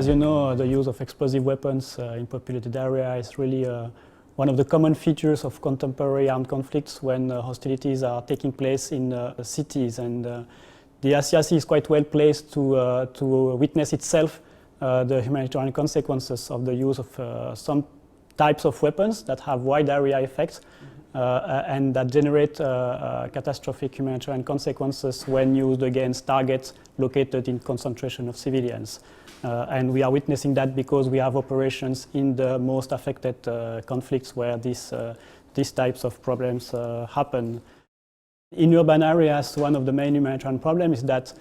as you know, the use of explosive weapons in populated areas is really one of the common features of contemporary armed conflicts when hostilities are taking place in cities. And the ICRC is quite well placed to witness itself the humanitarian consequences of the use of some types of weapons that have wide area effects and that generate catastrophic humanitarian consequences when used against targets located in concentration of civilians. And we are witnessing that because we have operations in the most affected conflicts where these types of problems happen. In urban areas, one of the main humanitarian problems is that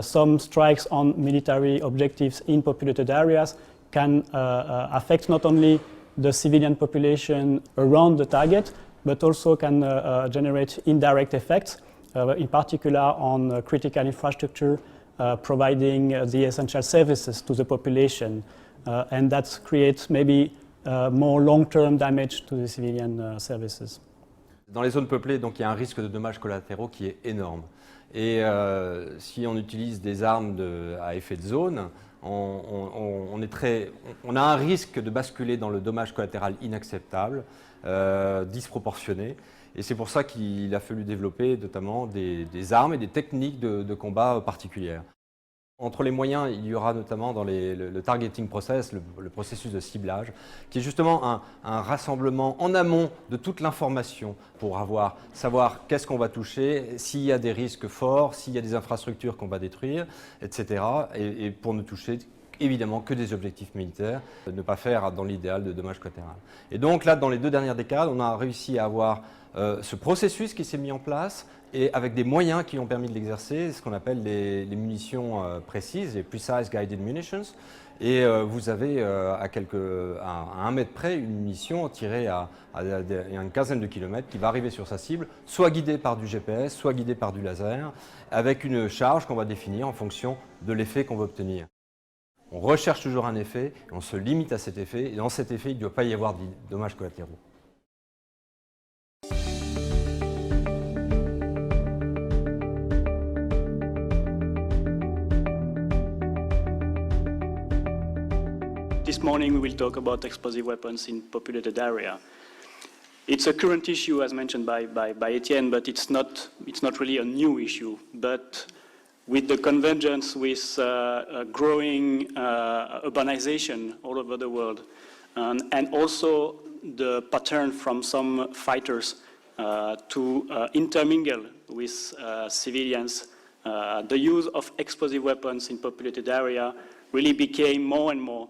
some strikes on military objectives in populated areas can affect not only the civilian population around the target, but also can generate indirect effects, in particular on critical infrastructure, providing the essential services to the population. And that creates maybe more long-term damage to the civilian services. Dans les zones peuplées, donc, il y a un risque de dommages collatéraux qui est énorme. Et si on utilise des armes à effet de zone, on a un risque de basculer dans le dommage collatéral inacceptable, disproportionné. Et c'est pour ça qu'il a fallu développer notamment des armes et des techniques de combat particulières. Entre les moyens, il y aura notamment dans le targeting process, le processus de ciblage, qui est justement un rassemblement en amont de toute l'information pour savoir qu'est-ce qu'on va toucher, s'il y a des risques forts, s'il y a des infrastructures qu'on va détruire, etc. Et pour ne toucher évidemment que des objectifs militaires, ne pas faire dans l'idéal de dommages collatéraux. Et donc là, dans les 2 dernières décades, on a réussi à avoir ce processus qui s'est mis en place et avec des moyens qui ont permis de l'exercer, ce qu'on appelle les munitions précises, les Precise Guided Munitions. Et vous avez à 1 mètre près une munition tirée à une quinzaine de kilomètres qui va arriver sur sa cible, soit guidée par du GPS, soit guidée par du laser, avec une charge qu'on va définir en fonction de l'effet qu'on veut obtenir. On recherche toujours un effet, on se limite à cet effet, et dans cet effet, il ne doit pas y avoir de dommages collatéraux. This morning we will talk about explosive weapons in populated area. It's a current issue, as mentioned by Etienne, but it's not really a new issue. But with the convergence with growing urbanization all over the world, and also the pattern from some fighters to intermingle with civilians, the use of explosive weapons in populated area really became more and more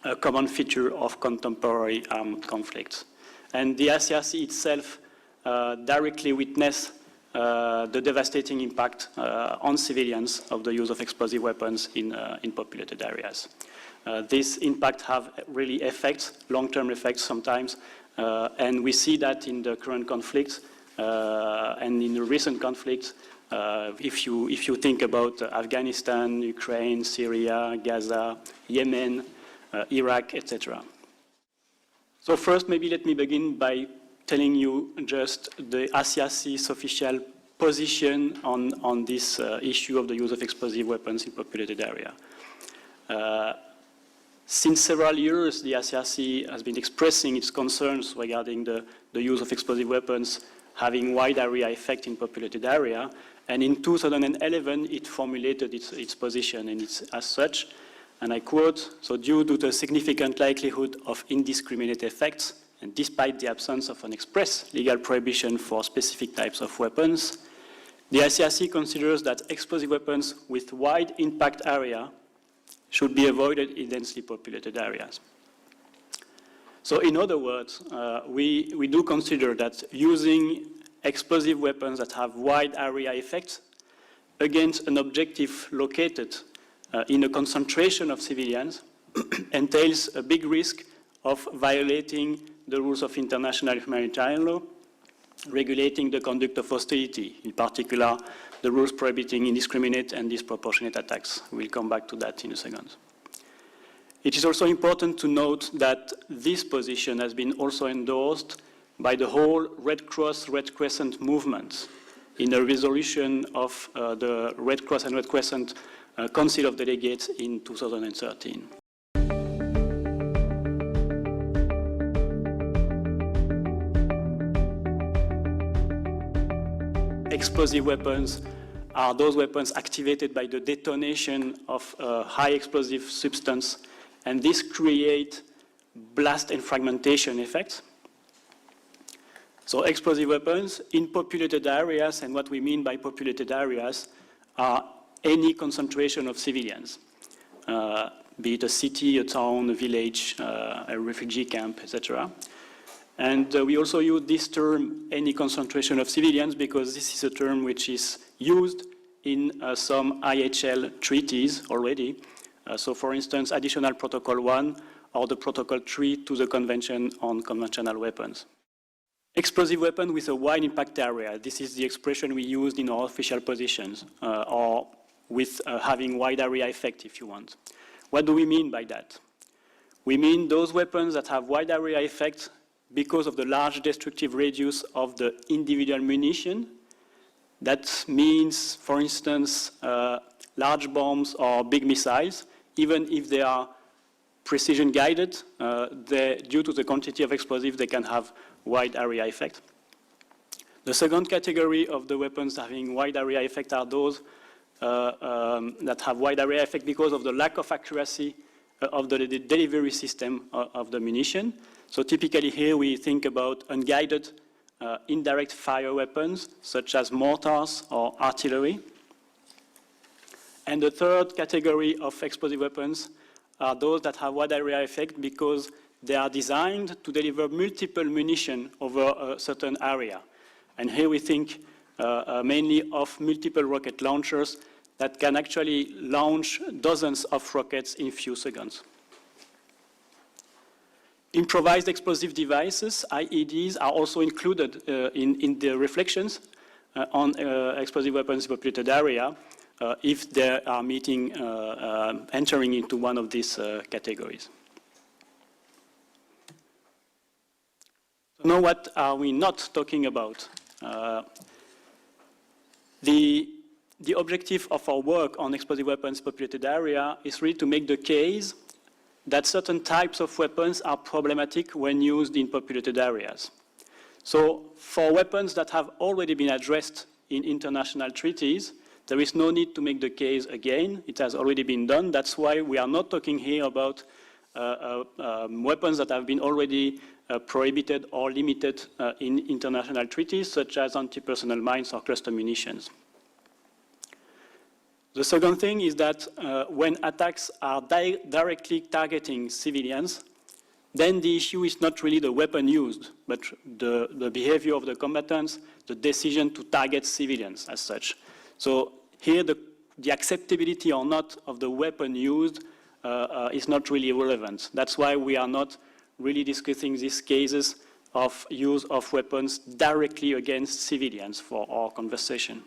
a common feature of contemporary armed conflicts. And the ICRC itself directly witnessed the devastating impact on civilians of the use of explosive weapons in populated areas. This impact have really effects, long-term effects sometimes, and we see that in the current conflicts and in the recent conflicts. If you think about Afghanistan, Ukraine, Syria, Gaza, Yemen, Iraq, etc. So first, maybe let me begin by telling you just the ICRC's official position on this issue of the use of explosive weapons in populated area. Since several years, the ICRC has been expressing its concerns regarding the use of explosive weapons having wide area effect in populated area. And in 2011, it formulated its position, and it's as such. And I quote, "So due to the significant likelihood of indiscriminate effects, and despite the absence of an express legal prohibition for specific types of weapons, the ICRC considers that explosive weapons with wide impact area should be avoided in densely populated areas." So in other words, we do consider that using explosive weapons that have wide area effects against an objective located in a concentration of civilians entails a big risk of violating the rules of international humanitarian law, regulating the conduct of hostility, in particular the rules prohibiting indiscriminate and disproportionate attacks. We'll come back to that in a second. It is also important to note that this position has been also endorsed by the whole Red Cross, Red Crescent movement in a resolution of the Red Cross and Red Crescent Council of Delegates in 2013. Explosive weapons are those weapons activated by the detonation of a high explosive substance, and this creates blast and fragmentation effects. So explosive weapons in populated areas, and what we mean by populated areas are any concentration of civilians, be it a city, a town, a village, a refugee camp, etc. And we also use this term, any concentration of civilians, because this is a term which is used in some IHL treaties already. So for instance, Additional Protocol 1 or the Protocol 3 to the Convention on Conventional Weapons. Explosive weapon with a wide impact area. This is the expression we used in our official positions, or with having wide area effect, if you want. What do we mean by that? We mean those weapons that have wide area effect because of the large destructive radius of the individual munition. That means, for instance, large bombs or big missiles, even if they are precision guided, due to the quantity of explosive, they can have wide area effect. The second category of the weapons having wide area effect are those that have wide area effect because of the lack of accuracy of the delivery system of the munition. So typically here we think about unguided indirect fire weapons, such as mortars or artillery. And the third category of explosive weapons are those that have wide area effect because they are designed to deliver multiple munition over a certain area. And here we think mainly of multiple rocket launchers that can actually launch dozens of rockets in few seconds. Improvised explosive devices, IEDs, are also included in the reflections on explosive weapons in populated area if they are entering into one of these categories. So now what are we not talking about? The objective of our work on explosive weapons populated area is really to make the case that certain types of weapons are problematic when used in populated areas. So for weapons that have already been addressed in international treaties, there is no need to make the case again. It has already been done. That's why we are not talking here about weapons that have been already prohibited or limited in international treaties, such as anti-personnel mines or cluster munitions. The second thing is that when attacks are directly targeting civilians, then the issue is not really the weapon used, but the behavior of the combatants, the decision to target civilians as such. So here the acceptability or not of the weapon used is not really relevant. That's why we are not really discussing these cases of use of weapons directly against civilians for our conversation.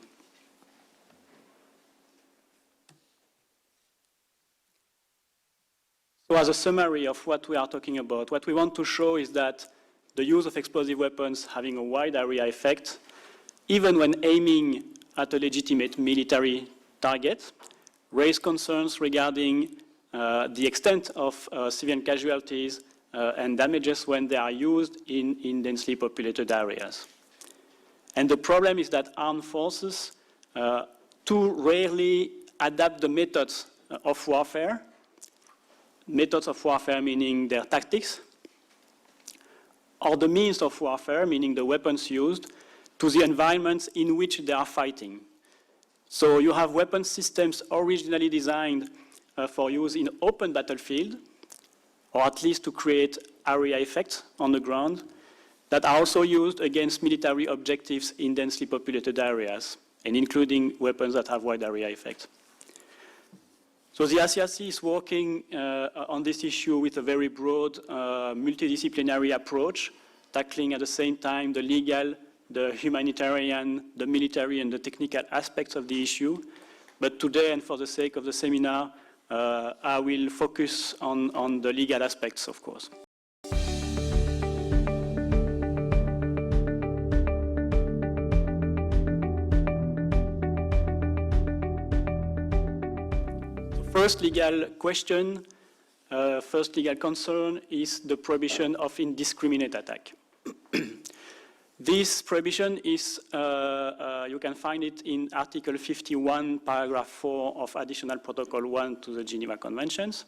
So as a summary of what we are talking about, what we want to show is that the use of explosive weapons having a wide area effect, even when aiming at a legitimate military target, raise concerns regarding the extent of civilian casualties and damages when they are used in densely populated areas. And the problem is that armed forces too rarely adapt the methods of warfare meaning their tactics, or the means of warfare, meaning the weapons used, to the environments in which they are fighting. So you have weapon systems originally designed for use in open battlefield, or at least to create area effects on the ground, that are also used against military objectives in densely populated areas, and including weapons that have wide area effect. So the ICRC is working on this issue with a very broad multidisciplinary approach, tackling at the same time the legal, the humanitarian, the military, and the technical aspects of the issue. But today, and for the sake of the seminar, I will focus on the legal aspects, of course. first legal question, first legal concern is the prohibition of indiscriminate attack. This prohibition is, you can find it in Article 51, paragraph 4 of Additional Protocol 1 to the Geneva Conventions.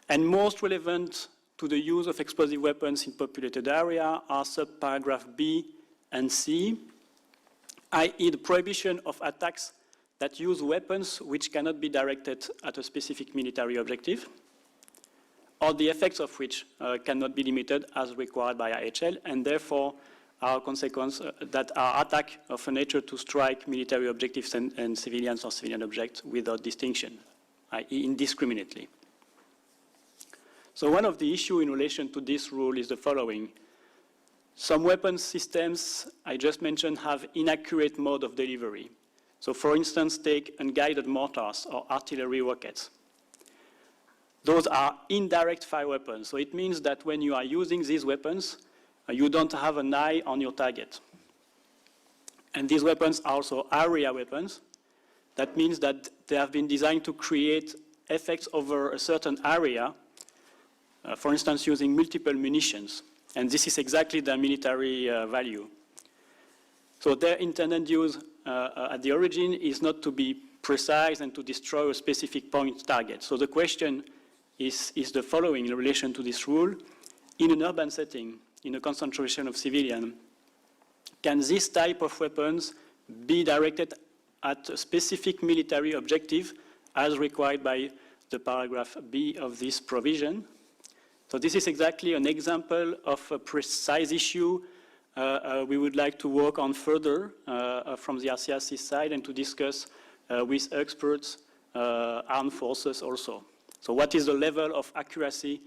And most relevant to the use of explosive weapons in populated area are sub-paragraph B and C, i.e. the prohibition of attacks that use weapons which cannot be directed at a specific military objective, or the effects of which cannot be limited as required by IHL, and therefore are consequence that are attack of a nature to strike military objectives and civilians or civilian objects without distinction, i.e. indiscriminately. So one of the issues in relation to this rule is the following. Some weapon systems I just mentioned have inaccurate mode of delivery. So for instance, take unguided mortars or artillery rockets. Those are indirect fire weapons. So it means that when you are using these weapons, you don't have an eye on your target. And these weapons are also area weapons. That means that they have been designed to create effects over a certain area, for instance, using multiple munitions. And this is exactly their military value. So their intended use at the origin is not to be precise and to destroy a specific point target. So the question is the following in relation to this rule. In an urban setting, in a concentration of civilians, can this type of weapons be directed at a specific military objective as required by the paragraph B of this provision? So this is exactly an example of a precise issue we would like to work on further from the ICRC side and to discuss with experts, armed forces also. So what is the level of accuracy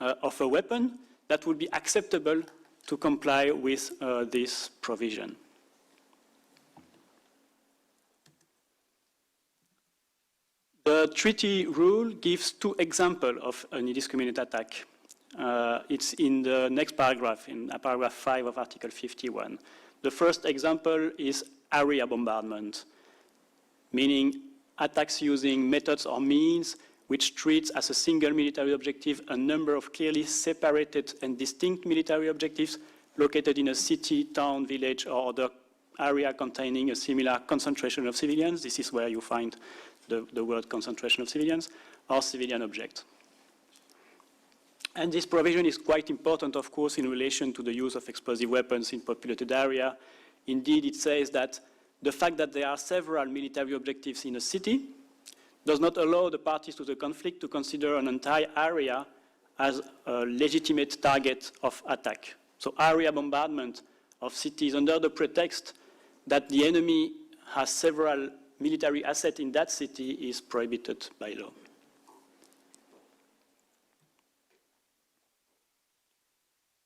of a weapon that would be acceptable to comply with this provision? The treaty rule gives two examples of an indiscriminate attack. It's in the next paragraph, in paragraph 5 of Article 51. The first example is area bombardment, meaning attacks using methods or means which treats as a single military objective a number of clearly separated and distinct military objectives located in a city, town, village, or other area containing a similar concentration of civilians. This is where you find the word concentration of civilians, or civilian objects. And this provision is quite important, of course, in relation to the use of explosive weapons in populated area. Indeed, it says that the fact that there are several military objectives in a city does not allow the parties to the conflict to consider an entire area as a legitimate target of attack. So area bombardment of cities under the pretext that the enemy has several military assets in that city is prohibited by law.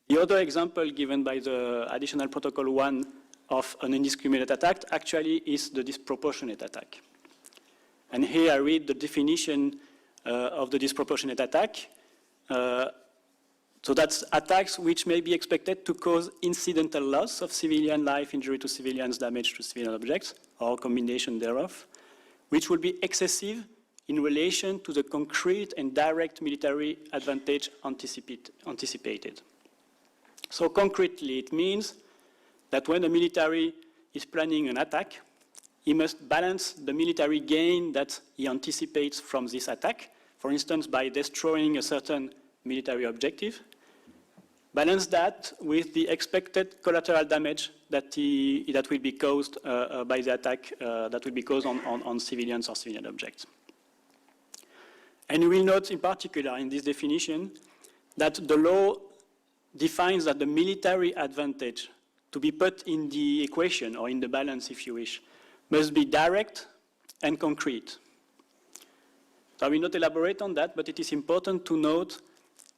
The other example given by the Additional Protocol 1 of an indiscriminate attack actually is the disproportionate attack. And here I read the definition of the disproportionate attack. So that's attacks which may be expected to cause incidental loss of civilian life, injury to civilians, damage to civilian objects, or combination thereof, which will be excessive in relation to the concrete and direct military advantage anticipated. So concretely, it means that when the military is planning an attack, he must balance the military gain that he anticipates from this attack, for instance, by destroying a certain military objective, balance that with the expected collateral damage that will be caused by the attack that will be caused on civilians or civilian objects. And you will note in particular in this definition that the law defines that the military advantage to be put in the equation or in the balance, if you wish, must be direct and concrete. So I will not elaborate on that, but it is important to note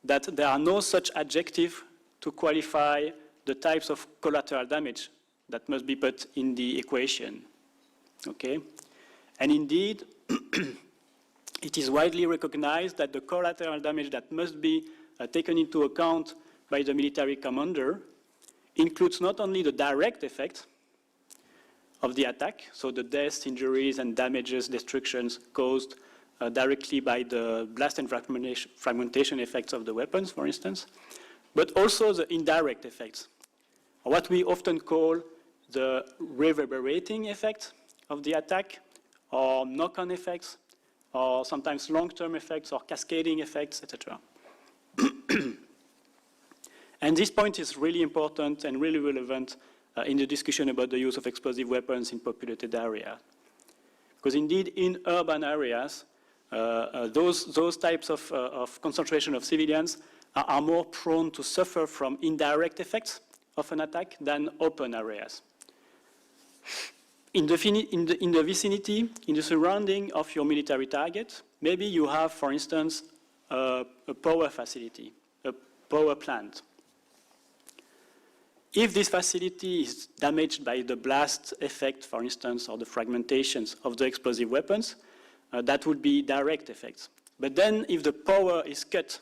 that there are no such adjectives to qualify the types of collateral damage that must be put in the equation. Okay? And indeed, it is widely recognized that the collateral damage that must be taken into account by the military commander includes not only the direct effect of the attack, so the deaths, injuries, and damages, destructions caused directly by the blast and fragmentation effects of the weapons, for instance, but also the indirect effects, what we often call the reverberating effect of the attack, or knock-on effects, or sometimes long-term effects, or cascading effects, etc. And this point is really important and really relevant in the discussion about the use of explosive weapons in populated areas. Because indeed, in urban areas, those types of concentration of civilians are more prone to suffer from indirect effects of an attack than open areas. In the vicinity, in the surrounding of your military target, maybe you have, for instance, a power facility, a power plant. If this facility is damaged by the blast effect, for instance, or the fragmentations of the explosive weapons, that would be direct effects. But then if the power is cut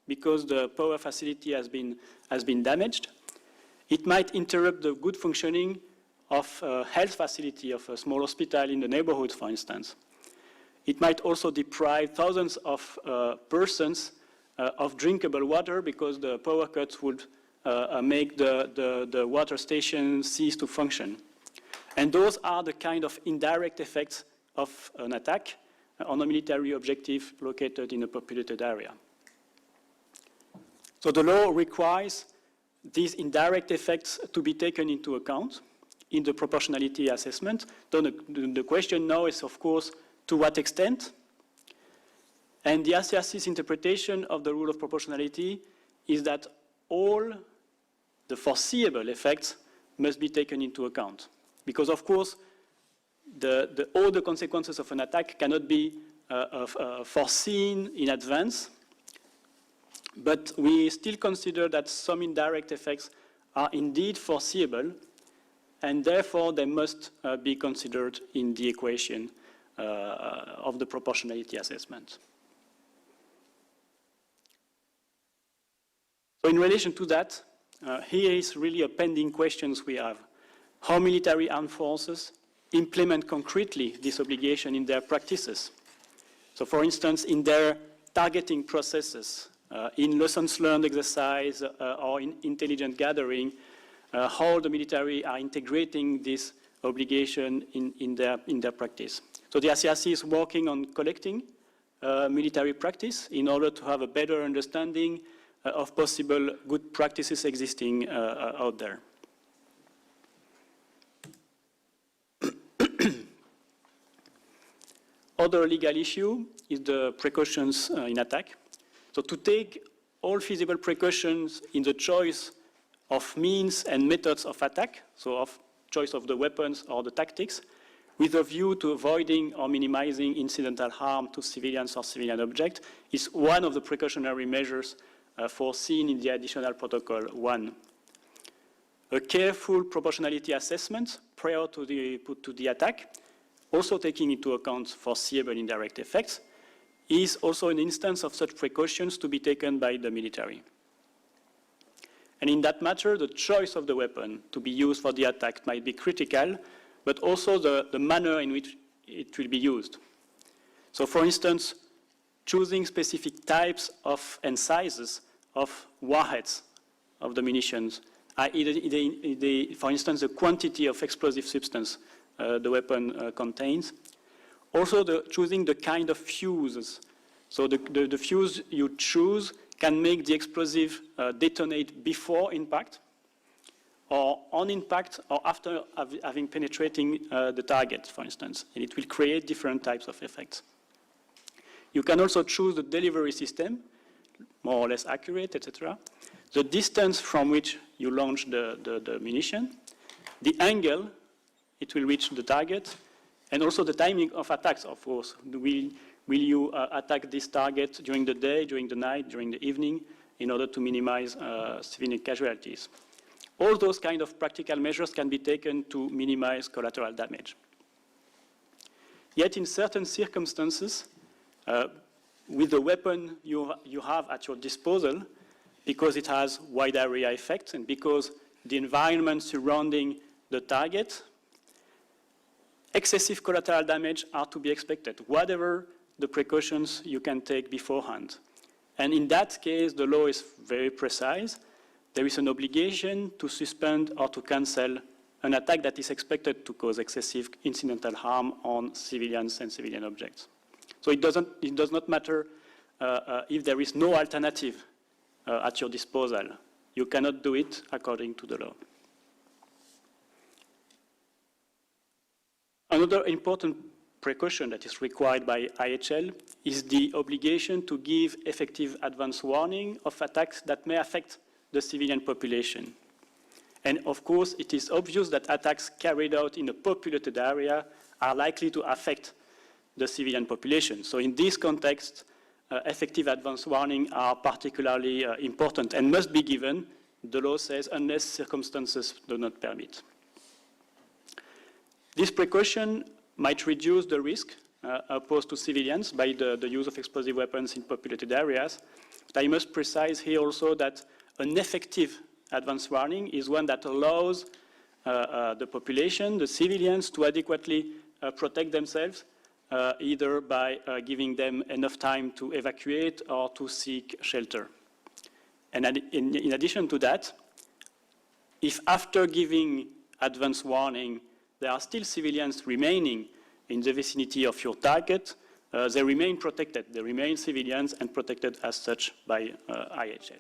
because the power facility has been damaged, it might interrupt the good functioning of a health facility, of a small hospital in the neighborhood, for instance. It might also deprive thousands of persons of drinkable water because the power cuts would make the water station cease to function. And those are the kind of indirect effects of an attack on a military objective located in a populated area. So the law requires these indirect effects to be taken into account in the proportionality assessment. So the question now is, of course, to what extent? And the ICRC's interpretation of the rule of proportionality is that all the foreseeable effects must be taken into account. Because, of course, all the consequences of an attack cannot be foreseen in advance, but we still consider that some indirect effects are indeed foreseeable, and therefore they must be considered in the equation of the proportionality assessment. So in relation to that, here is really a pending questions we have. How military armed forces implement concretely this obligation in their practices? So for instance, in their targeting processes, in lessons learned exercise or in intelligence gathering, how the military are integrating this obligation in their practice. So the ICRC is working on collecting military practice in order to have a better understanding of possible good practices existing out there. Other legal issue is the precautions in attack. So to take all feasible precautions in the choice of means and methods of attack, so of choice of the weapons or the tactics, with a view to avoiding or minimizing incidental harm to civilians or civilian objects, is one of the precautionary measures foreseen in the additional protocol 1. A careful proportionality assessment prior to the attack, also taking into account foreseeable indirect effects, is also an instance of such precautions to be taken by the military. And in that matter, the choice of the weapon to be used for the attack might be critical, but also the manner in which it will be used. So for instance, choosing specific types of and sizes of warheads of the munitions, i.e., for instance, the quantity of explosive substance the weapon contains. Also, choosing the kind of fuses. So the fuse you choose can make the explosive detonate before impact, or on impact, or after having penetrating the target, for instance. And it will create different types of effects. You can also choose the delivery system, more or less accurate, etc. The distance from which you launch the munition, the angle it will reach the target, and also the timing of attacks, of course. Will you attack this target during the day, during the night, during the evening, in order to minimize civilian casualties? All those kind of practical measures can be taken to minimize collateral damage. Yet in certain circumstances, with the weapon you have at your disposal, because it has wide area effects and because the environment surrounding the target, excessive collateral damage are to be expected, whatever the precautions you can take beforehand. And in that case, the law is very precise. There is an obligation to suspend or to cancel an attack that is expected to cause excessive incidental harm on civilians and civilian objects. So it does not matter if there is no alternative at your disposal. You cannot do it according to the law. Another important precaution that is required by IHL is the obligation to give effective advance warning of attacks that may affect the civilian population. And of course, it is obvious that attacks carried out in a populated area are likely to affect the civilian population. So in this context, effective advance warning are particularly important and must be given, the law says, unless circumstances do not permit. This precaution might reduce the risk posed to civilians by the use of explosive weapons in populated areas. But I must precise here also that an effective advance warning is one that allows the population, the civilians, to adequately protect themselves, either by giving them enough time to evacuate or to seek shelter. And in addition to that, if after giving advance warning, there are still civilians remaining in the vicinity of your target, they remain protected. They remain civilians and protected as such by IHL.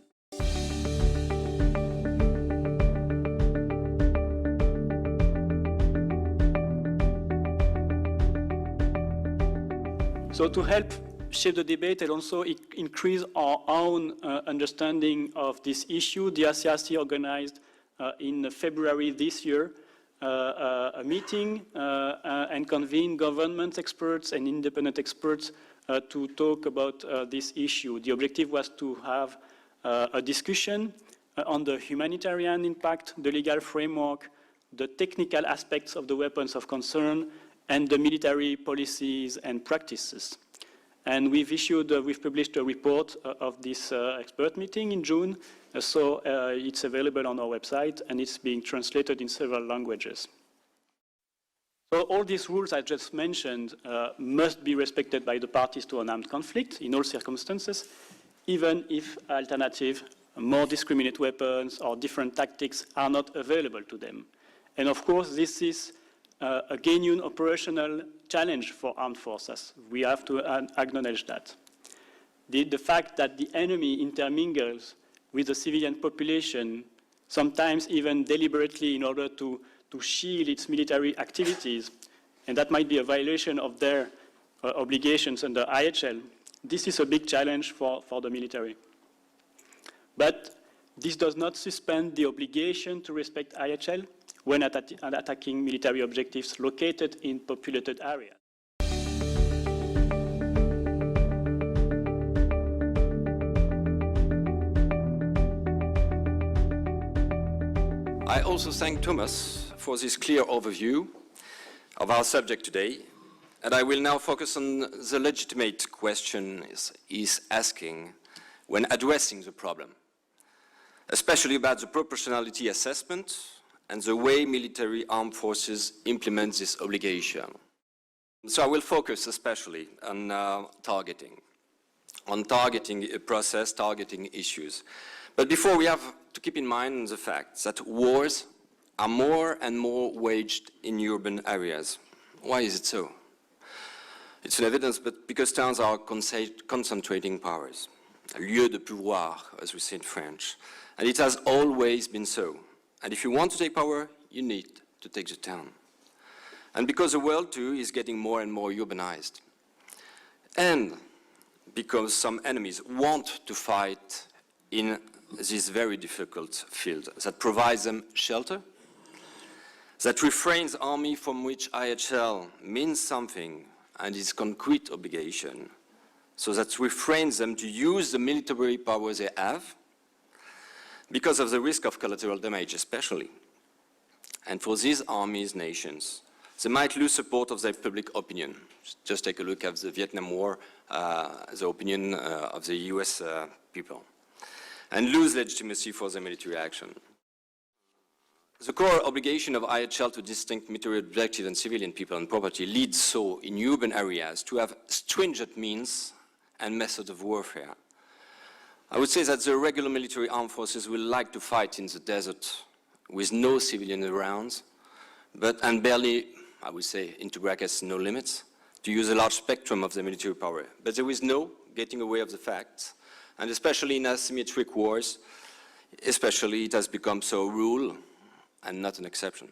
So to help shape the debate and also increase our own understanding of this issue, the ICRC organized in February this year a meeting and convened government experts and independent experts to talk about this issue. The objective was to have a discussion on the humanitarian impact, the legal framework, the technical aspects of the weapons of concern, and the military policies and practices. And we've published a report of this expert meeting in June, so it's available on our website and it's being translated in several languages. So all these rules I just mentioned must be respected by the parties to an armed conflict in all circumstances, even if alternative, more discriminate weapons or different tactics are not available to them. And of course, this is a genuine operational challenge for armed forces. We have to acknowledge that. The fact that the enemy intermingles with the civilian population, sometimes even deliberately in order to shield its military activities, and that might be a violation of their obligations under IHL, this is a big challenge for the military. But this does not suspend the obligation to respect IHL when attacking military objectives located in populated areas. I also thank Thomas for this clear overview of our subject today, and I will now focus on the legitimate question he's asking when addressing the problem, especially about the proportionality assessment and the way military armed forces implement this obligation. So I will focus especially on targeting a process, targeting issues. But before, we have to keep in mind the fact that wars are more and more waged in urban areas. Why is it so? It's an evidence, but because towns are concentrating powers, lieu de pouvoir, as we say in French, and it has always been so. And if you want to take power, you need to take the town. And because the world, too, is getting more and more urbanized, and because some enemies want to fight in this very difficult field that provides them shelter, that refrains army from which IHL means something and is concrete obligation, so that refrains them to use the military power they have, because of the risk of collateral damage especially. And for these armies, nations, they might lose support of their public opinion. Just take a look at the Vietnam War, the opinion of the US people, and lose legitimacy for their military action. The core obligation of IHL to distinct military objective and civilian people and property leads so in urban areas to have stringent means and methods of warfare. I would say that the regular military armed forces will like to fight in the desert with no civilian around, and barely, I would say, into brackets, no limits, to use a large spectrum of the military power. But there is no getting away of the facts, and especially in asymmetric wars, especially it has become so a rule and not an exception,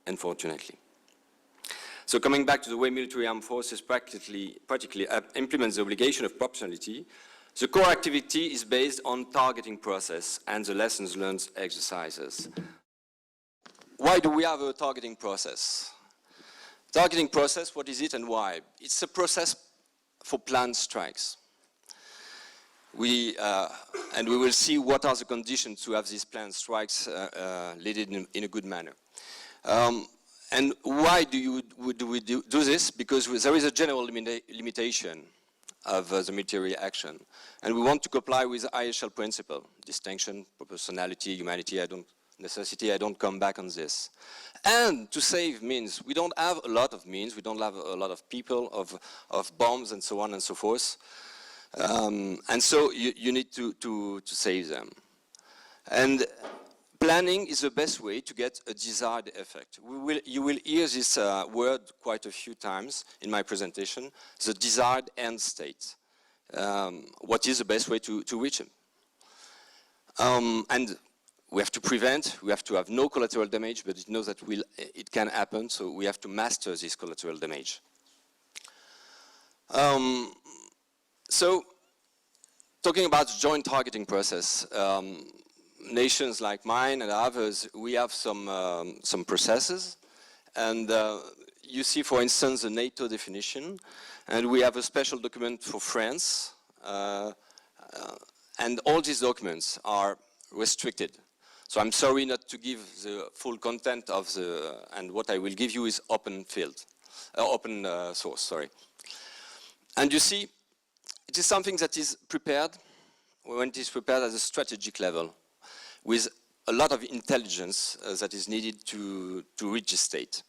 unfortunately. So coming back to the way military armed forces practically implement the obligation of proportionality, the core activity is based on targeting process and the lessons learned exercises. Why do we have a targeting process? Targeting process, what is it and why? It's a process for planned strikes. And we will see what are the conditions to have these planned strikes led in a good manner. And why do we do this? Because there is a general limitation of the military action. And we want to comply with the IHL principle, distinction, proportionality, humanity, necessity, I don't come back on this. And to save means, we don't have a lot of means, we don't have a lot of people, of bombs and so on and so forth. And so you need to save them. And planning is the best way to get a desired effect. You will hear this word quite a few times in my presentation, the desired end state. What is the best way to reach them? And we have to prevent, we have to have no collateral damage, but it knows that it can happen, so we have to master this collateral damage. So, talking about joint targeting process, nations like mine and others, we have some processes, and you see, for instance, the NATO definition, and we have a special document for France, and all these documents are restricted. So I'm sorry not to give the full content of and what I will give you is open source, sorry. And you see, it is something that is prepared, when it is prepared at a strategic level, with a lot of intelligence that is needed to reach this state.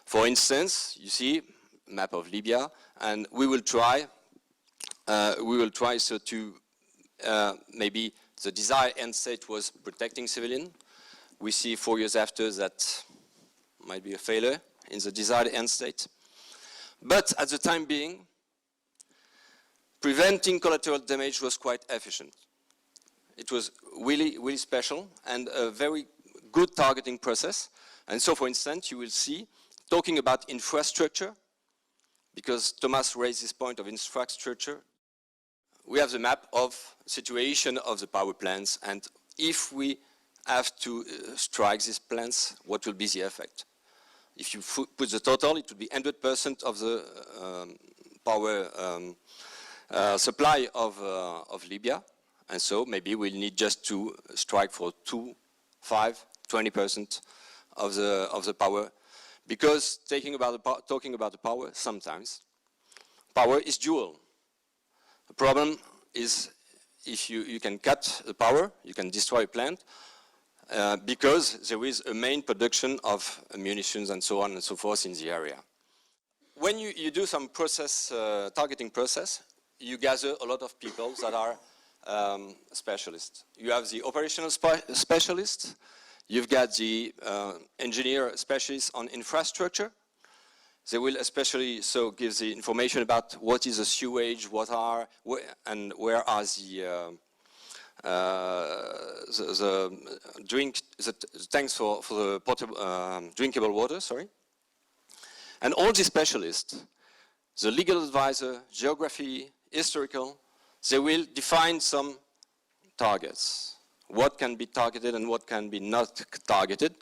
For instance, you see, map of Libya, and we will try so to, maybe the desired end state was protecting civilian. We see 4 years after that might be a failure in the desired end state. But at the time being, preventing collateral damage was quite efficient. It was really, really special and a very good targeting process. And so, for instance, you will see, talking about infrastructure, because Thomas raised this point of infrastructure, we have the map of situation of the power plants, and if we have to strike these plants, what will be the effect? If you put the total, it would be 100% of the power supply of Libya, and so maybe we'll need just to strike for 2, 5, 20% of the power, because talking about the power, sometimes power is dual. The problem is if you can cut the power, you can destroy a plant, because there is a main production of munitions and so on and so forth in the area. When you do some process, targeting process, you gather a lot of people that are specialists. You have the operational specialists, you've got the engineer specialists on infrastructure. They will especially so give the information about what is the sewage, where are the tanks for the potable, drinkable water, sorry. And all these specialists, the legal advisor, geography, historical, they will define some targets. What can be targeted and what can be not targeted.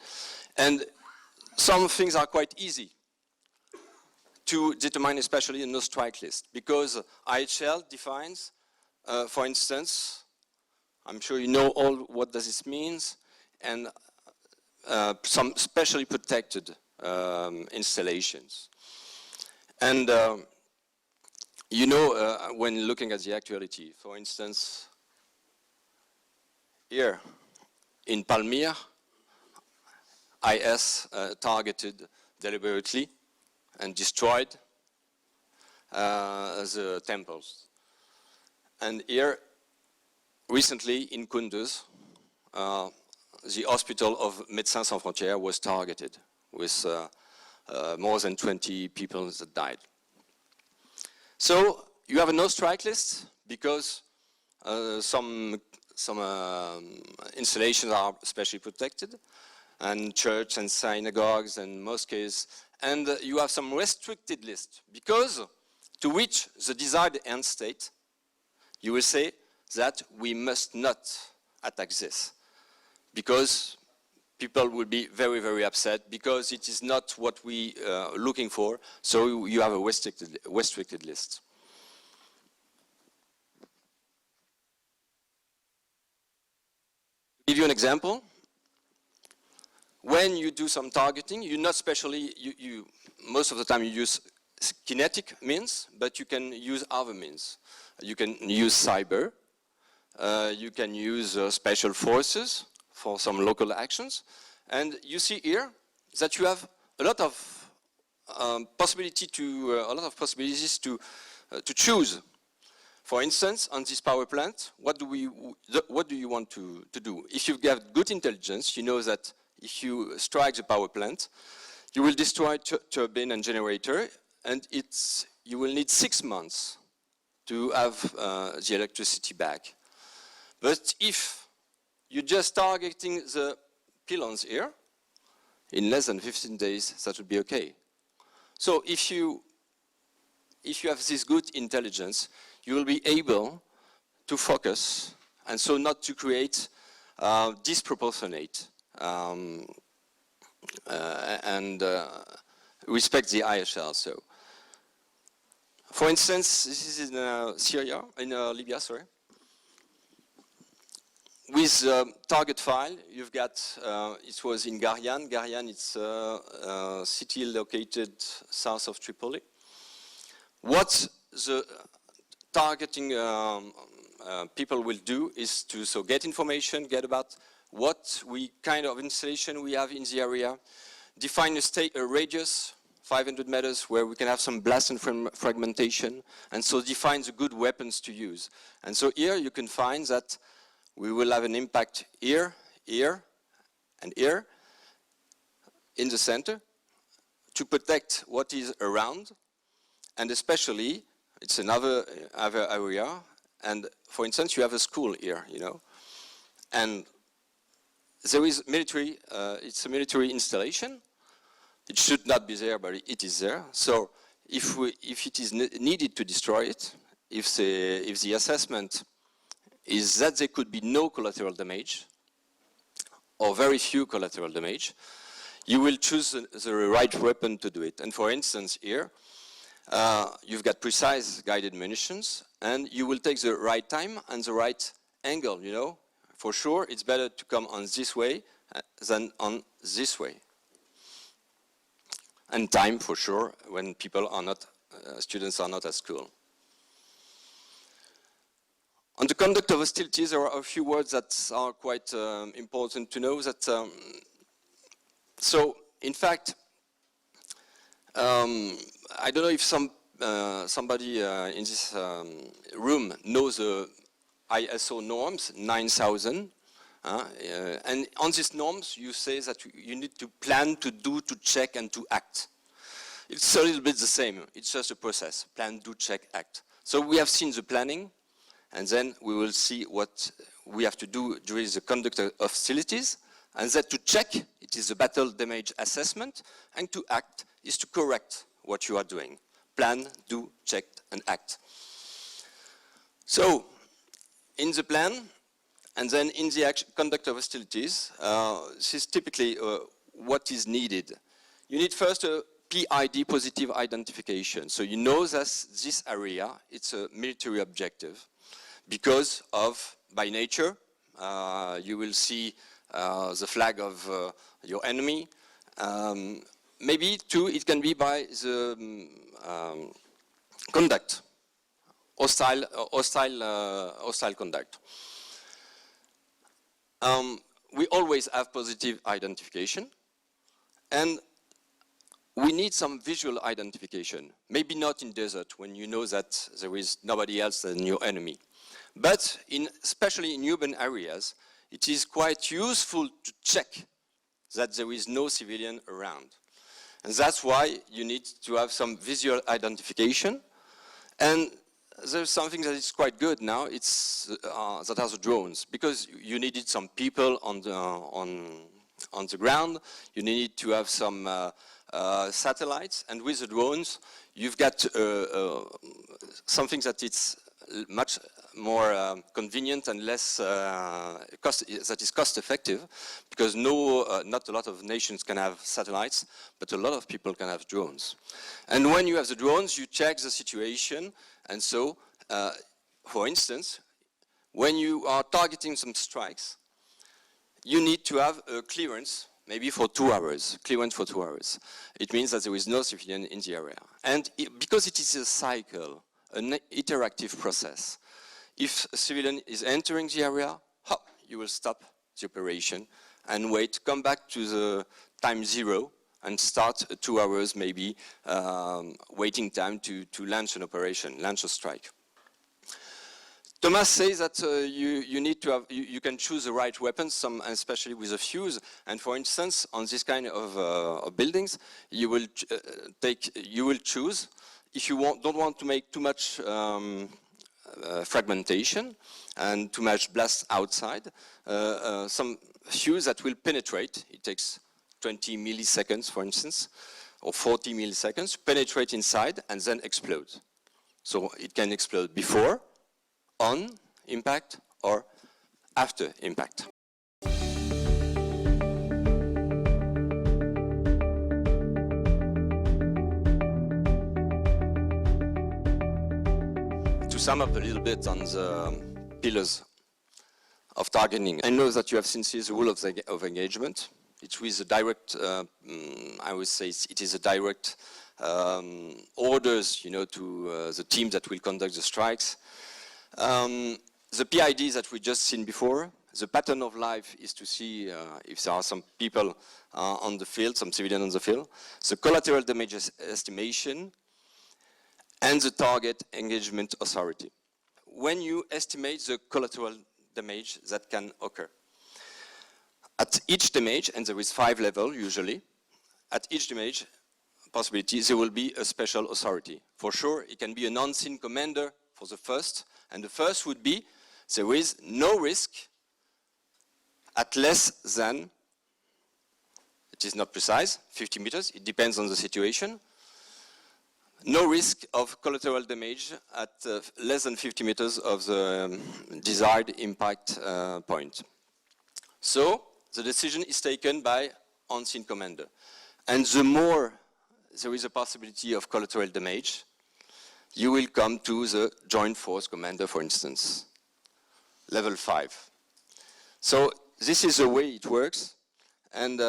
And some things are quite easy to determine, especially in no strike list, because IHL defines, for instance, I'm sure you know all what does this means, and some specially protected installations. And you know, when looking at the actuality, for instance, here in Palmyra, IS targeted deliberately and destroyed the temples. And here, recently in Kunduz, the hospital of Médecins Sans Frontières was targeted with more than 20 people that died. So you have a no-strike list because some installations are specially protected, and church and synagogues and mosques, and you have some restricted list because to reach the desired end state, you will say that we must not attack this because people will be very, very upset because it is not what we are looking for, so you have a restricted list. To give you an example, when you do some targeting, you not specially, most of the time you use kinetic means, but you can use other means. You can use cyber, you can use special forces for some local actions, and you see here that you have a lot of possibilities to choose. For instance, on this power plant, what do you want to do? If you have good intelligence, you know that if you strike the power plant, you will destroy turbine and generator, and you will need 6 months to have the electricity back. But if you're just targeting the pylons here, in less than 15 days, that would be okay. So if you have this good intelligence, you will be able to focus, and so not to create disproportionate and respect the IHL. So, for instance, this is in Syria, in Libya, sorry. With target file, you've got, it was in Garian. Garian, it's a city located south of Tripoli. What the targeting people will do is to get information, get about what kind of installation we have in the area, define a radius, 500 meters, where we can have some blast and fragmentation, and so define the good weapons to use. And so here you can find that we will have an impact here, here, and here, in the center, to protect what is around, and especially, it's another area, and for instance, you have a school here, you know, and there is military, it's a military installation. It should not be there, but it is there. So if it is needed to destroy it, if the assessment is that there could be no collateral damage, or very few collateral damage, you will choose the right weapon to do it. And for instance, here, you've got precise guided munitions, and you will take the right time and the right angle, you know. For sure, it's better to come on this way than on this way. And time, for sure, when people are not, students are not at school. On the conduct of hostilities, there are a few words that are quite important to know. That so, in fact, I don't know if somebody in this room knows the ISO norms 9000, and on these norms you say that you need to plan, to do, to check, and to act. It's a little bit the same. It's just a process: plan, do, check, act. So we have seen the planning, and then we will see what we have to do during the conduct of hostilities. And that to check, it is a battle damage assessment, and to act is to correct what you are doing. Plan, do, check, and act. So, in the plan, and then in the conduct of hostilities, this is typically what is needed. You need first a PID, positive identification. So you know that this area, it's a military objective, because of, by nature, you will see the flag of your enemy. Maybe too, it can be by the conduct, hostile conduct. We always have positive identification, And we need some visual identification. Maybe not in desert, when you know that there is nobody else than your enemy. But especially in urban areas, it is quite useful to check that there is no civilian around. And that's why you need to have some visual identification. And there's something that is quite good now, it's that are the drones, because you needed some people on the ground, you need to have some satellites, and with the drones, you've got something that it's much more convenient and less that is cost effective, because not a lot of nations can have satellites, but a lot of people can have drones. And when you have the drones, you check the situation, and so, for instance, when you are targeting some strikes, you need to have a clearance, maybe for 2 hours, clearance for 2 hours. It means that there is no civilian in the area. And because it is a cycle, an interactive process, if a civilian is entering the area, you will stop the operation and wait, come back to the time 0 and start 2 hours maybe waiting time to launch an operation, launch a strike. Thomas says that you need to have, you can choose the right weapons, especially with a fuse. And for instance, on this kind of buildings, you will choose, if you don't want to make too much fragmentation and too much blast outside, some fuse that will penetrate. It takes 20 milliseconds, for instance, or 40 milliseconds, penetrate inside and then explode. So it can explode before, on impact, or after impact. To sum up a little bit on the pillars of targeting, I know that you have seen the rule of engagement. It's with a direct, I would say it is a direct orders, to the team that will conduct the strikes. The PID that we just seen before, the pattern of life is to see if there are some people on the field, some civilians on the field. The collateral damage estimation and the target engagement authority. When you estimate the collateral damage that can occur, at each damage, and there is 5 levels usually, at each damage possibility there will be a special authority. For sure, it can be an unseen commander for the first, and the first would be there is no risk at less than, it is not precise, 50 meters, it depends on the situation. No risk of collateral damage at less than 50 meters of the desired impact point. So the decision is taken by unseen commander. And the more there is a possibility of collateral damage, you will come to the joint force commander, for instance, level 5. So this is the way it works. And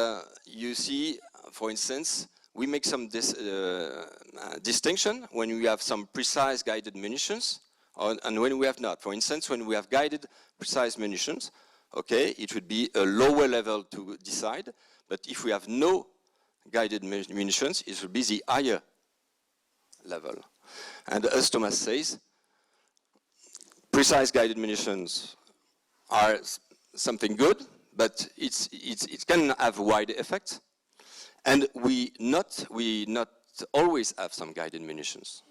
you see, for instance, we make some distinction when we have some precise guided munitions and when we have not. For instance, when we have guided precise munitions, okay, it would be a lower level to decide. But if we have no guided munitions, it would be the higher level. And as Thomas says, precise guided munitions are something good, but it can have wide effects. And we not always have some guided munitions.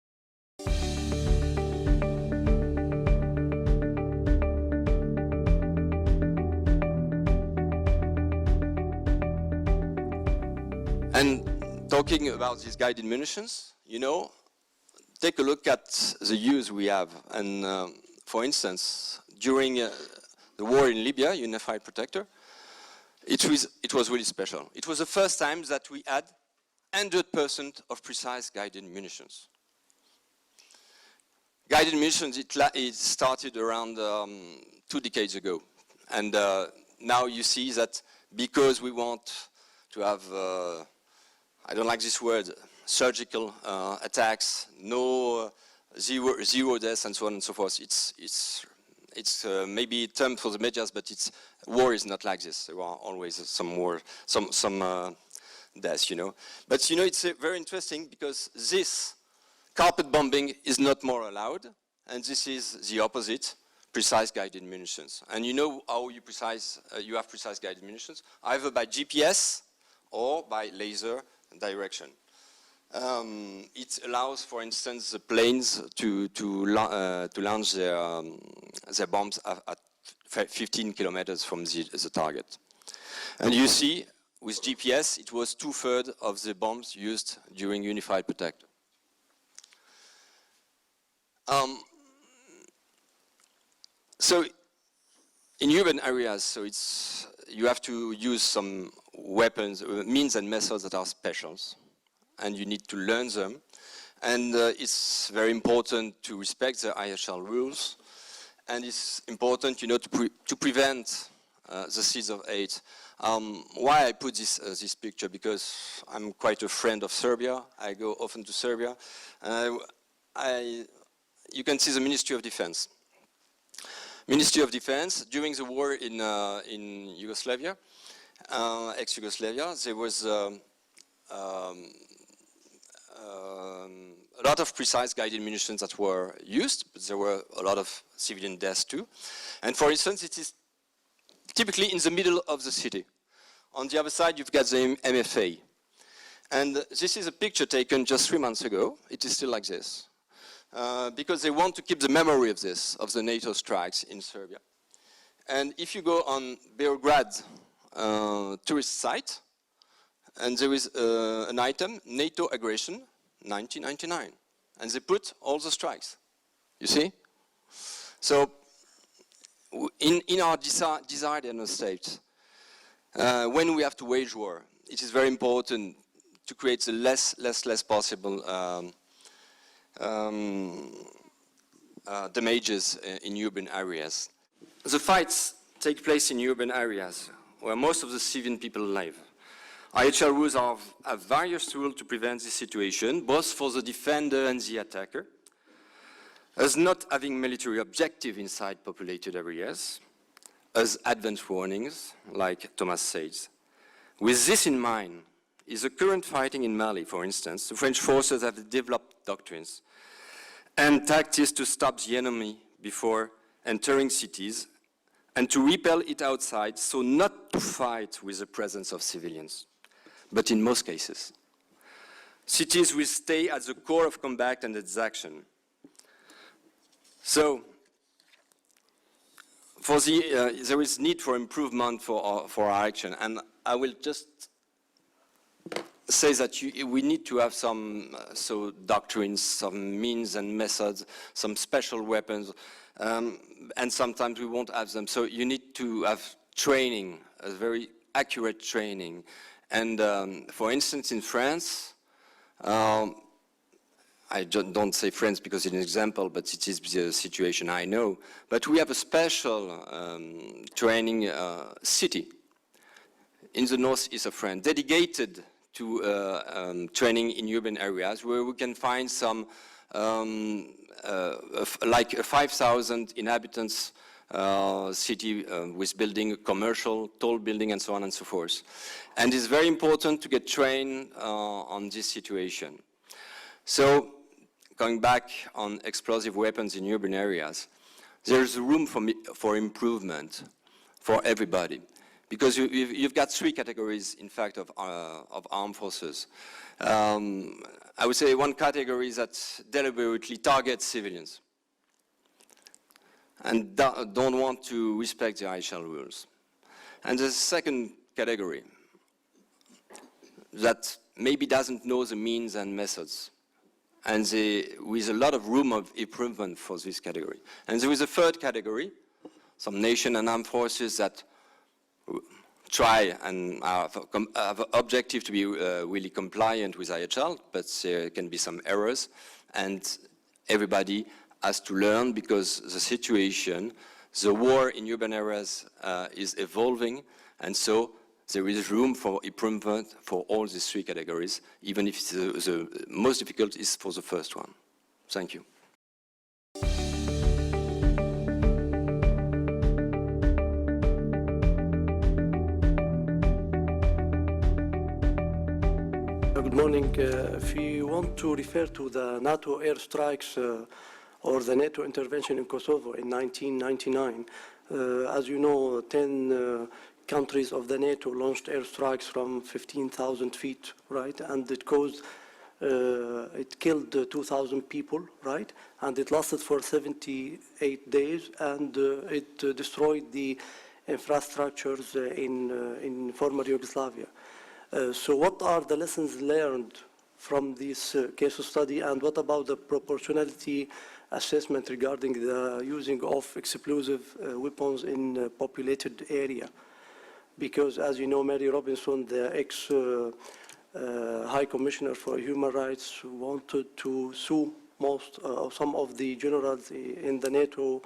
And talking about these guided munitions, take a look at the use we have. And for instance, during the war in Libya, Unified Protector, it was really special. It was the first time that we had 100% of precise guided munitions. Guided munitions, it started around 2 decades ago. And now you see that because we want to have, I don't like this word, surgical attacks, no zero deaths and so on and so forth. It's maybe a term for the medias, but war is not like this. There are always some war, some deaths, you know. But, you know, it's very interesting because this carpet bombing is not more allowed, and this is the opposite, precise guided munitions. And you know how you have precise guided munitions, either by GPS or by laser direction. It allows, for instance, the planes to launch their bombs at 15 kilometers from the target. And you see, with GPS, it was 2/3 of the bombs used during Unified Protector. So in urban areas, so you have to use some weapons, means and methods that are specials, and you need to learn them. And it's very important to respect the IHL rules, and it's important, you know, to prevent the seeds of hate. Why I put this picture? Because I'm quite a friend of Serbia. I go often to Serbia. You can see the Ministry of Defense. Ministry of Defense, during the war in Yugoslavia, ex-Yugoslavia, there was a lot of precise guided munitions that were used, but there were a lot of civilian deaths too. And for instance, it is typically in the middle of the city. On the other side, you've got the MFA. And this is a picture taken just 3 months ago. It is still like this. Because they want to keep the memory of this, of the NATO strikes in Serbia. And if you go on Beograd tourist site, and there is an item, NATO aggression, 1999. And they put all the strikes, you see? So in our desired end state, when we have to wage war, it is very important to create the less possible damages in urban areas. The fights take place in urban areas where most of the civilian people live. IHL rules have various tools to prevent this situation, both for the defender and the attacker, as not having military objective inside populated areas, as advance warnings, like Thomas says. With this in mind, is the current fighting in Mali, for instance, the French forces have developed doctrines and tactics to stop the enemy before entering cities and to repel it outside, so not to fight with the presence of civilians. But in most cases, cities will stay at the core of combat and its action. So, there is need for improvement for our action, and I will just say that we need to have some doctrines, some means and methods, some special weapons, and sometimes we won't have them. So you need to have training, a very accurate training. And for instance, in France, I don't say France because it's an example, but it is the situation I know. But we have a special training city in the northeast of France, dedicated to training in urban areas, where we can find some like a 5,000 inhabitants city with building, commercial, tall building, and so on and so forth. And it's very important to get trained on this situation. So, going back on explosive weapons in urban areas, there's room for improvement for everybody. Because you've got 3 categories, in fact, of armed forces. I would say one category is that deliberately targets civilians and don't want to respect the IHL rules. And the second category that maybe doesn't know the means and methods, and with a lot of room of improvement for this category. And there is a third category, some nation and armed forces that try and have an objective to be really compliant with IHL, but there can be some errors, and everybody has to learn because the situation, the war in urban areas is evolving, and so there is room for improvement for all these 3 categories, even if the most difficult is for the first one. Thank you. Good morning. If you want to refer to the NATO airstrikes or the NATO intervention in Kosovo in 1999, as you know, 10 countries of the NATO launched airstrikes from 15,000 feet, right? And it caused, it killed 2,000 people, right? And it lasted for 78 days, and it destroyed the infrastructures in former Yugoslavia. So what are the lessons learned from this case study, and what about the proportionality assessment regarding the using of explosive weapons in populated area? Because as you know, Mary Robinson, the ex-High Commissioner for Human Rights, wanted to sue some of the generals in the NATO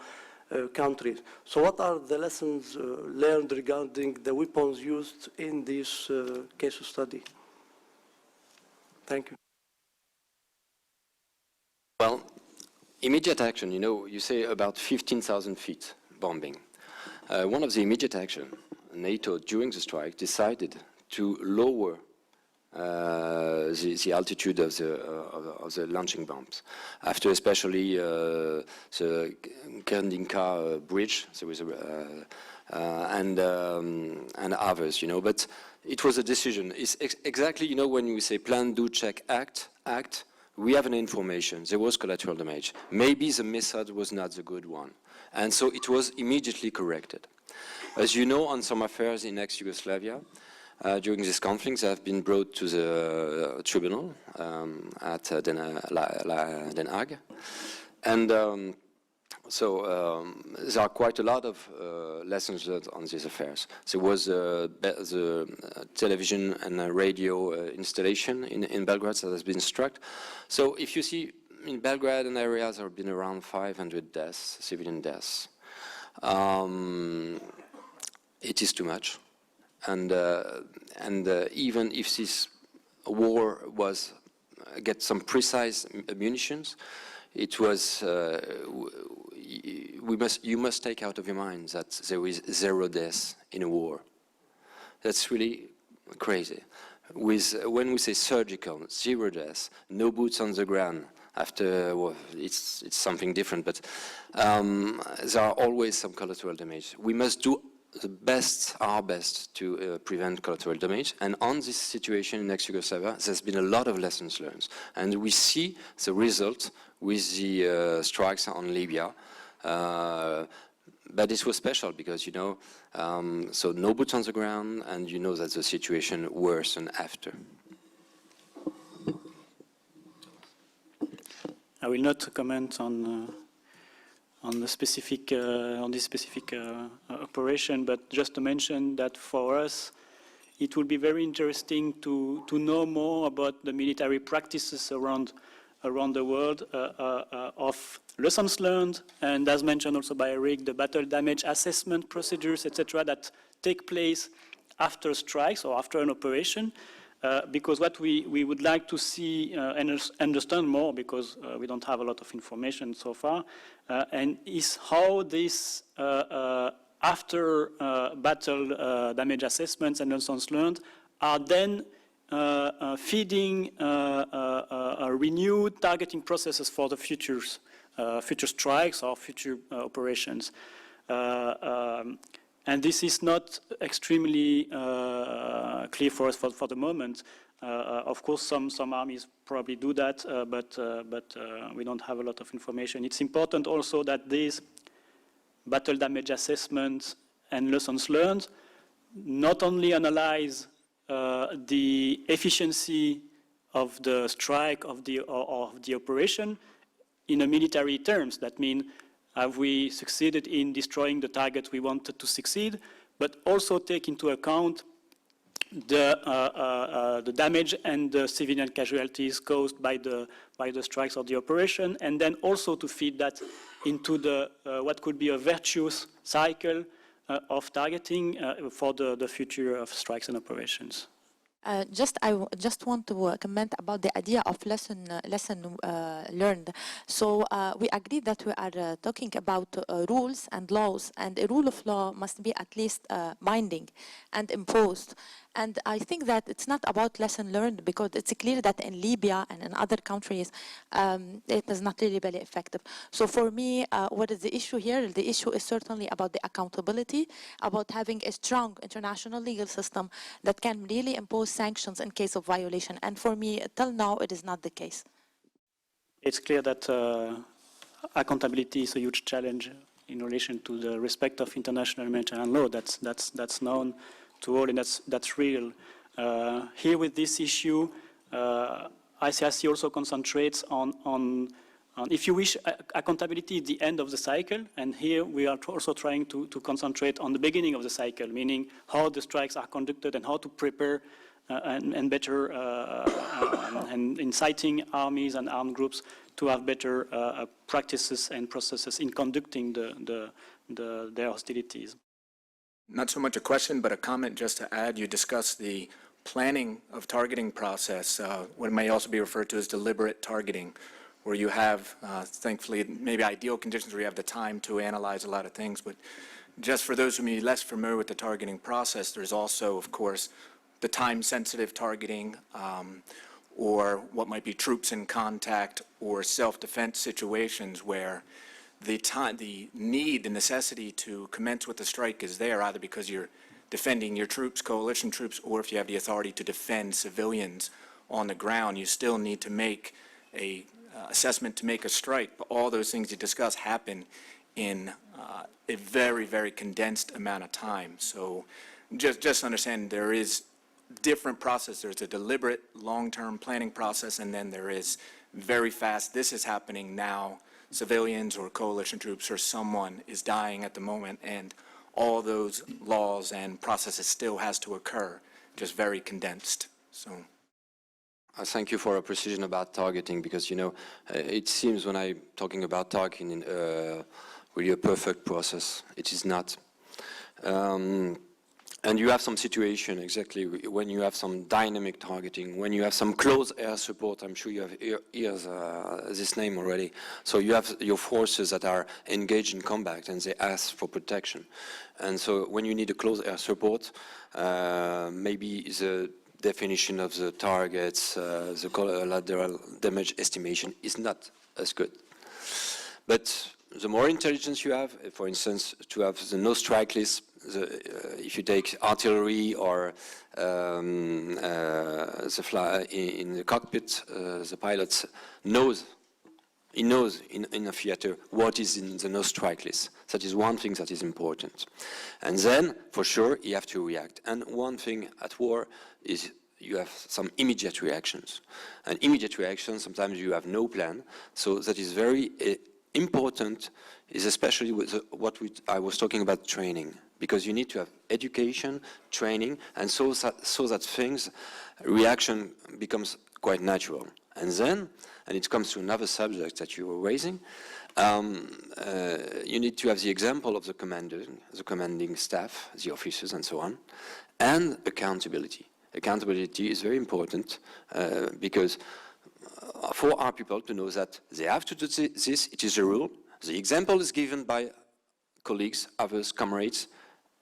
countries. So what are the lessons learned regarding the weapons used in this case study? Thank you. Well, immediate action, you know, you say about 15,000 feet bombing. One of the immediate action, NATO during the strike decided to lower the altitude of the launching bombs. After especially the Grandinka bridge, there was and others, you know. But it was a decision. It's exactly, you know, when we say plan, do, check, act. We have an information. There was collateral damage. Maybe the method was not the good one, and so it was immediately corrected. As you know, on some affairs in ex-Yugoslavia, during this conflict, they have been brought to the tribunal at Den Haag. And so there are quite a lot of lessons learned on these affairs. There was the television and radio installation in Belgrade that has been struck. So if you see, in Belgrade and areas, there have been around 500 deaths, civilian deaths. It is too much. And even if this war was get some precise munitions, it was you must take out of your mind that there is 0 deaths in a war. That's really crazy. When we say surgical, 0 deaths, no boots on the ground. After, well, it's something different, but there are always some collateral damage. We must do our best to prevent collateral damage. And on this situation in ex-Yugoslavia, there's been a lot of lessons learned. And we see the result with the strikes on Libya. But it was special because, you know, so no boots on the ground, and you know that the situation worsened after. I will not comment on this specific operation, but just to mention that for us, it will be very interesting to know more about the military practices around the world of lessons learned, and as mentioned also by Eric, the battle damage assessment procedures, etc., that take place after strikes or after an operation. Because what we would like to see and understand more, because we don't have a lot of information so far, and is how this after battle damage assessments and lessons learned are then feeding renewed targeting processes for the future strikes or future operations. And this is not extremely clear for us for the moment. Of course, some armies probably do that, but we don't have a lot of information. It's important also that these battle damage assessments and lessons learned not only analyze the efficiency of the strike of the operation in a military terms. That means, have we succeeded in destroying the target we wanted to succeed, but also take into account the damage and the civilian casualties caused by the strikes of the operation, and then also to feed that into the what could be a virtuous cycle of targeting for the future of strikes and operations. I just want to comment about the idea of lesson learned. So we agree that we are talking about rules and laws, and a rule of law must be at least binding and imposed. And I think that it's not about lesson learned, because it's clear that in Libya and in other countries, it is not really very effective. So for me, what is the issue here? The issue is certainly about the accountability, about having a strong international legal system that can really impose sanctions in case of violation. And for me, till now, it is not the case. It's clear that accountability is a huge challenge in relation to the respect of international humanitarian law. That's known to all, and that's real. Here with this issue, ICRC also concentrates on, if you wish, accountability at the end of the cycle, and here we are also trying to concentrate on the beginning of the cycle, meaning how the strikes are conducted and how to prepare and better and inciting armies and armed groups to have better practices and processes in conducting their hostilities. Not so much a question, but a comment just to add. You discussed the planning of targeting process, what may also be referred to as deliberate targeting, where you have, thankfully, maybe ideal conditions where you have the time to analyze a lot of things. But just for those who may be less familiar with the targeting process, there's also, of course, the time-sensitive targeting, or what might be troops in contact or self-defense situations where the need, the necessity to commence with the strike is there, either because you're defending your troops, coalition troops, or if you have the authority to defend civilians on the ground, you still need to make a assessment to make a strike. But all those things you discuss happen in a very, very condensed amount of time. So just understand there is different process. There's a deliberate long-term planning process, and then there is very fast, this is happening now, civilians or coalition troops or someone is dying at the moment, and all those laws and processes still has to occur, just very condensed. So Thank you for a precision about targeting, because, you know, it seems when I'm talking about targeting really a perfect process. It is not. And you have some situation exactly when you have some dynamic targeting, when you have some close air support. I'm sure you have heard this name already. So you have your forces that are engaged in combat and they ask for protection. And so when you need a close air support, maybe the definition of the targets, the collateral damage estimation is not as good. But the more intelligence you have, for instance, to have the no-strike list, if you take artillery or the fly in the cockpit, the pilot knows in a theater what is in the no-strike list. That is one thing that is important. And then, for sure, you have to react. And one thing at war is you have some immediate reactions. And immediate reactions, sometimes you have no plan. So that is very important, is especially with I was talking about training. Because you need to have education, training, and so that things, reaction becomes quite natural. And then, and it comes to another subject that you were raising, you need to have the example of the commanding staff, the officers and so on, and accountability. Accountability is very important because for our people to know that they have to do this, it is a rule, the example is given by colleagues, others, comrades,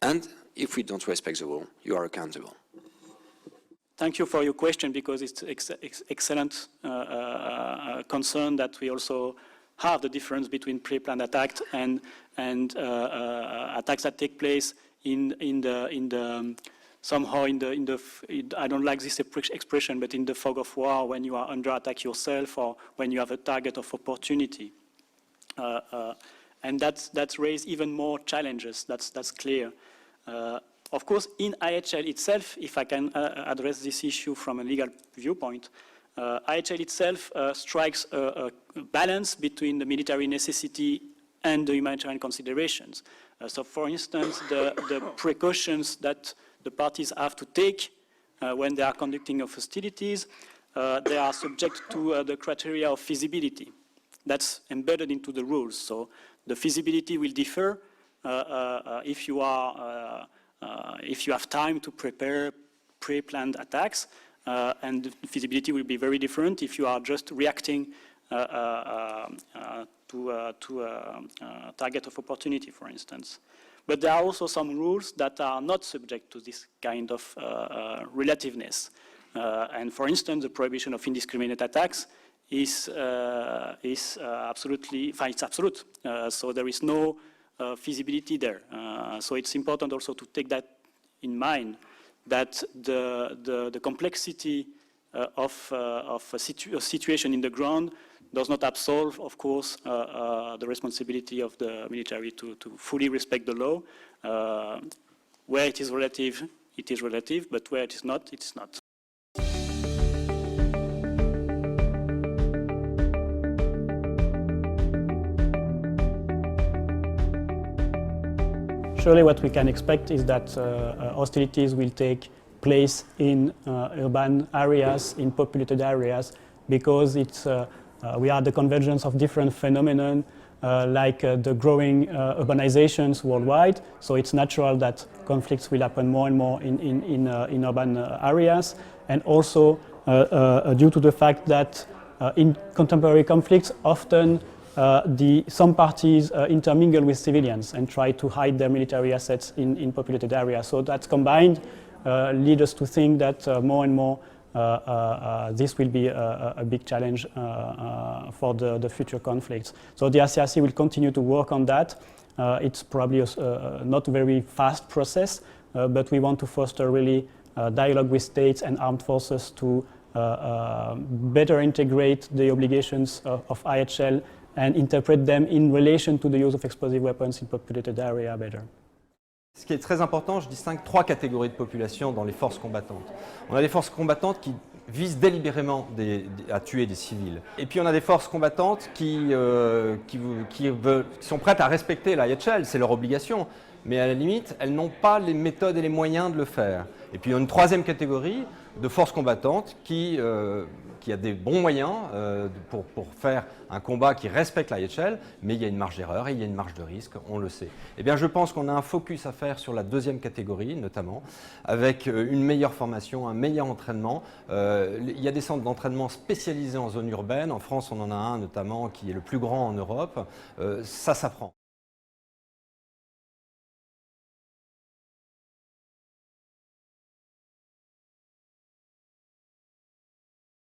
and if we don't respect the rule, you are accountable. Thank you for your question, because it's excellent concern that we also have the difference between pre-planned attacks and attacks that take place somehow in the I don't like this expression, but in the fog of war, when you are under attack yourself or when you have a target of opportunity. And that's raised even more challenges, that's clear. Of course, in IHL itself, if I can address this issue from a legal viewpoint, IHL itself strikes a balance between the military necessity and the humanitarian considerations. So for instance, the precautions that the parties have to take when they are conducting hostilities, they are subject to the criteria of feasibility. That's embedded into the rules. So the feasibility will differ if you have time to prepare pre-planned attacks, and the feasibility will be very different if you are just reacting to a target of opportunity, for instance. But there are also some rules that are not subject to this kind of relativeness. And for instance, the prohibition of indiscriminate attacks is absolutely, it's absolute. So there is no feasibility there. So it's important also to take that in mind, that the complexity of a situation in the ground does not absolve, of course, the responsibility of the military to fully respect the law. Where it is relative, but where it is not, it is not. Surely what we can expect is that hostilities will take place in urban areas, in populated areas, because we are the convergence of different phenomena like the growing urbanizations worldwide. So it's natural that conflicts will happen more and more in urban areas, and also due to the fact that in contemporary conflicts often some parties intermingle with civilians and try to hide their military assets in populated areas. So that combined leads us to think that more and more this will be a big challenge for the future conflicts. So the ICRC will continue to work on that. It's probably not a very fast process, but we want to foster really dialogue with states and armed forces to better integrate the obligations of IHL and interpret them in relation to the use of explosive weapons in populated area better. Ce qui est très important, je distingue trois catégories de population dans les forces combattantes. On a des forces combattantes qui visent délibérément à tuer des civils. Et puis on a des forces combattantes qui sont prêtes à respecter l'IHL, c'est leur obligation. Mais à la limite, elles n'ont pas les méthodes et les moyens de le faire. Et puis il y a une troisième catégorie de forces combattantes qui a des bons moyens pour faire un combat qui respecte l'IHL, mais il y a une marge d'erreur et il y a une marge de risque, on le sait. Eh bien, je pense qu'on a un focus à faire sur la deuxième catégorie, notamment, avec une meilleure formation, un meilleur entraînement. Il y a des centres d'entraînement spécialisés en zone urbaine. En France, on en a un notamment qui est le plus grand en Europe. Ça s'apprend.